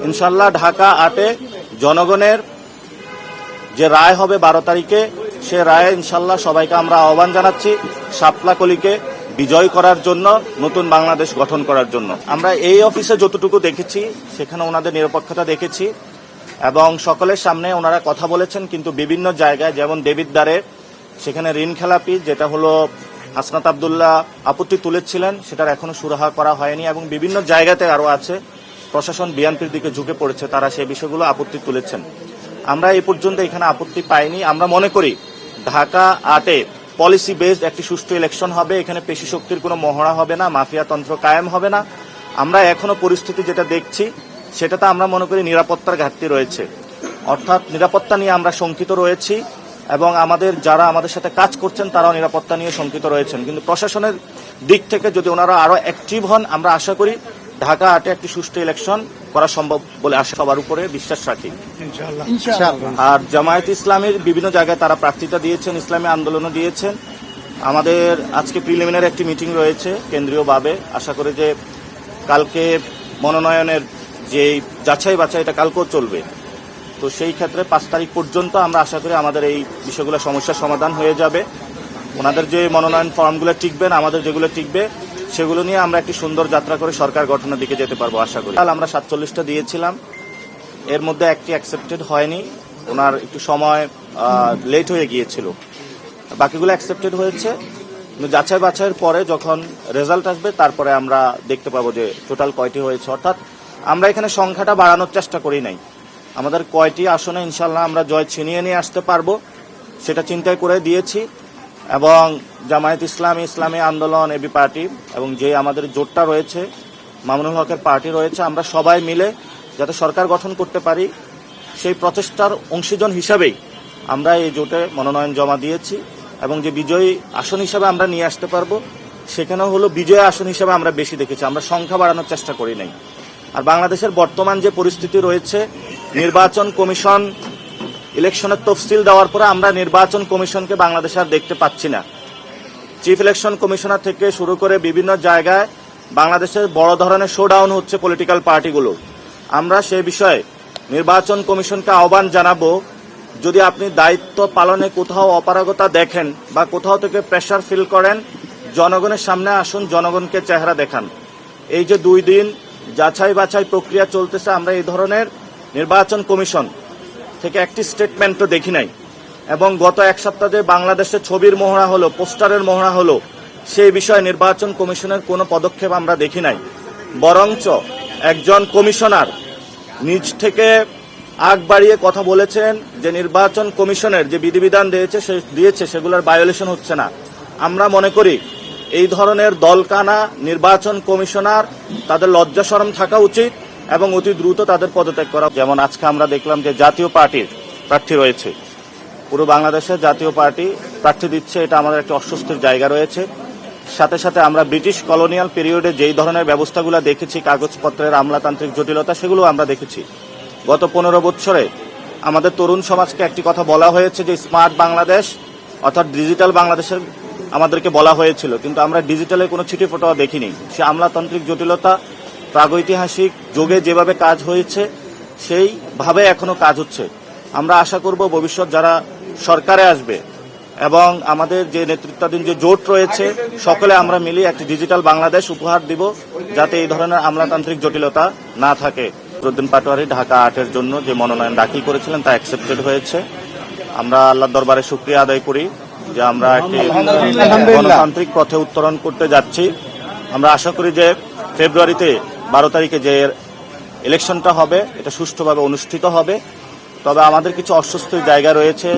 ইনশাল্লাহ ঢাকা 8-এ জনগণের যে রায় হবে 12 তারিখে, সে রায়ে ইনশাল্লাহ সবাইকে আমরা আহ্বান জানাচ্ছি শাপলা কলিকে বিজয় করার জন্য, নতুন বাংলাদেশ গঠন করার জন্য। আমরা এই অফিসে যতটুকু দেখেছি সেখানে ওনাদের নিরপেক্ষতা দেখেছি এবং সকলের সামনে ওনারা কথা বলেছেন, কিন্তু বিভিন্ন জায়গায় যেমন দেবিদ্বারে সেখানে ঋণ খেলাপি যেটা হলো হাসনাত আব্দুল্লাহ আপত্তি তুলেছিলেন, সেটার এখনো সুরাহা করা হয়নি এবং বিভিন্ন জায়গাতে আরও আছে প্রশাসন বিএনপির দিকে ঝুঁকে পড়েছে, তারা সেই বিষয়গুলো আপত্তি তুলেছেন। আমরা এই পর্যন্ত এখানে আপত্তি পাইনি। আমরা মনে করি ঢাকা 8-এ পলিসি বেসড একটি সুষ্ঠু ইলেকশন হবে, এখানে পেশি শক্তির কোনো মহড়া হবে না, মাফিয়াতন্ত্র কায়েম হবে না। আমরা এখনো পরিস্থিতি যেটা দেখছি সেটাতে আমরা মনে করি নিরাপত্তার ঘাটতি রয়েছে, অর্থাৎ নিরাপত্তা নিয়ে আমরা শঙ্কিত রয়েছি এবং আমাদের যারা আমাদের সাথে কাজ করছেন তারাও নিরাপত্তা নিয়ে শঙ্কিত রয়েছেন। কিন্তু প্রশাসনের দিক থেকে যদি ওনারা আরো অ্যাক্টিভ হন, আমরা আশা করি ঢাকা 8-এ একটি সুষ্ঠু ইলেকশন করা সম্ভব বলে আশা সবার উপরে বিশ্বাস রাখি। আর জামায়াত ইসলামের বিভিন্ন জায়গায় তারা প্রার্থিতা দিয়েছেন, ইসলামী আন্দোলনও দিয়েছেন। আমাদের আজকে প্রিলিমিনারি একটি মিটিং রয়েছে কেন্দ্রীয়ভাবে, আশা করি যে কালকে মনোনয়নের যে যাচাই বাছাই এটা কালকেও চলবে। তো সেই ক্ষেত্রে 5 তারিখ পর্যন্ত আমরা আশা করি আমাদের এই বিষয়গুলো সমস্যার সমাধান হয়ে যাবে। ওনাদের যে মনোনয়ন ফর্মগুলো টিকবেন, আমাদের যেগুলো টিকবে, সেগুলো নিয়ে আমরা একটি সুন্দর যাত্রা করে সরকার গঠনের দিকে যেতে পারবো আশা করি। কাল আমরা 47টা দিয়েছিলাম, এর মধ্যে একটি অ্যাকসেপ্টেড হয়নি, ওনার একটু সময় লেট হয়ে গিয়েছিল, বাকিগুলো অ্যাকসেপ্টেড হয়েছে। যাচাই বাছাইয়ের পরে যখন রেজাল্ট আসবে তারপরে আমরা দেখতে পাবো যে টোটাল কয়টি হয়েছে। অর্থাৎ আমরা এখানে সংখ্যাটা বাড়ানোর চেষ্টা করি নাই, আমাদের কয়টি আসনে ইনশাল্লাহ আমরা জয় ছিনিয়ে নিয়ে আসতে পারবো সেটা চিন্তায় করে দিয়েছি। এবং জামায়াত ইসলামী, ইসলামী আন্দোলন, এবি পার্টি এবং যে আমাদের জোটটা রয়েছে মামুনুল হকের পার্টি রয়েছে, আমরা সবাই মিলে যাতে সরকার গঠন করতে পারি সেই প্রচেষ্টার অংশীজন হিসাবেই আমরা এই জোটে মনোনয়ন জমা দিয়েছি এবং যে বিজয়ী আসন হিসাবে আমরা নিয়ে আসতে পারবো সেখানেও হলো বিজয়ী আসন হিসাবে আমরা বেশি দেখেছি, আমরা সংখ্যা বাড়ানোর চেষ্টা করি নাই। আর বাংলাদেশের বর্তমান যে পরিস্থিতি রয়েছে, নির্বাচন কমিশন ইলেকশনের তফসিল দেওয়ার পরে আমরা নির্বাচন কমিশনকে বাংলাদেশে আর দেখতে পাচ্ছি না। চিফ ইলেকশন কমিশনার থেকে শুরু করে বিভিন্ন জায়গায় বাংলাদেশের বড় ধরনের শোডাউন হচ্ছে পলিটিক্যাল পার্টিগুলো। আমরা সে বিষয়ে নির্বাচন কমিশনকে আহ্বান জানাবো, যদি আপনি দায়িত্ব পালনে কোথাও অপারগতা দেখেন বা কোথাও থেকে প্রেশার ফিল করেন, জনগণের সামনে আসুন, জনগণকে চেহারা দেখান। এই যে 2 দিন যাচাই বাছাই প্রক্রিয়া চলতেছে, আমরা এই ধরনের নির্বাচন কমিশন থেকে একটি স্টেটমেন্টও দেখি নাই এবং গত 1 সপ্তাহে যে বাংলাদেশে ছবির মহড়া হলো, পোস্টারের মহড়া হলো, সেই বিষয়ে নির্বাচন কমিশনের কোনো পদক্ষেপ আমরা দেখি নাই। বরঞ্চ একজন কমিশনার নিজ থেকে আগ বাড়িয়ে কথা বলেছেন যে নির্বাচন কমিশনের যে বিধিবিধান দিয়েছে সেগুলোর ভায়োলেশন হচ্ছে না। আমরা মনে করি এই ধরনের দলকানা নির্বাচন কমিশনার তাদের লজ্জা শরম থাকা উচিত এবং অতি দ্রুত তাদের পদত্যাগ করা। যেমন আজকে আমরা দেখলাম যে জাতীয় পার্টির প্রার্থী রয়েছে, পুরো বাংলাদেশে জাতীয় পার্টি প্রার্থী দিচ্ছে, এটা আমাদের একটা অস্বস্তির জায়গা রয়েছে। সাথে সাথে আমরা ব্রিটিশ কলোনিয়াল পিরিয়ডে যেই ধরনের ব্যবস্থাগুলো দেখেছি, কাগজপত্রের আমলাতান্ত্রিক জটিলতা, সেগুলো আমরা দেখেছি। গত 15 বছরে আমাদের তরুণ সমাজকে একটি কথা বলা হয়েছে যে স্মার্ট বাংলাদেশ অর্থাৎ ডিজিটাল বাংলাদেশের আমাদেরকে বলা হয়েছিল, কিন্তু আমরা ডিজিটালে কোনো ছিটে ফোটাও দেখিনি। সে আমলাতান্ত্রিক জটিলতা প্রাগৈতিহাসিক যুগে যেভাবে কাজ হয়েছে সেইভাবে এখনো কাজ হচ্ছে। আমরা আশা করব ভবিষ্যৎ যারা সরকারে আসবে এবং আমাদের যে নেতৃত্বাধীন যে জোট রয়েছে, সকলে আমরা মিলিয়ে একটি ডিজিটাল বাংলাদেশ উপহার দিব, যাতে এই ধরনের আমলাতান্ত্রিক জটিলতা না থাকে। ফখরুদ্দিন পাটোয়ারী ঢাকা 8-এর জন্য যে মনোনয়ন দাখিল করেছিলেন তা অ্যাকসেপ্টেড হয়েছে। আমরা আল্লাহর দরবারে শুকরিয়া আদায় করি যে আমরা একটি গণতান্ত্রিক পথে উত্তরণ করতে যাচ্ছি। আমরা আশা করি যে ফেব্রুয়ারিতে 12 তারিখে যে ইলেকশনটা হবে এটা সুষ্ঠুভাবে অনুষ্ঠিত হবে। তবে আমাদের কিছু অস্বস্তির জায়গা রয়েছে।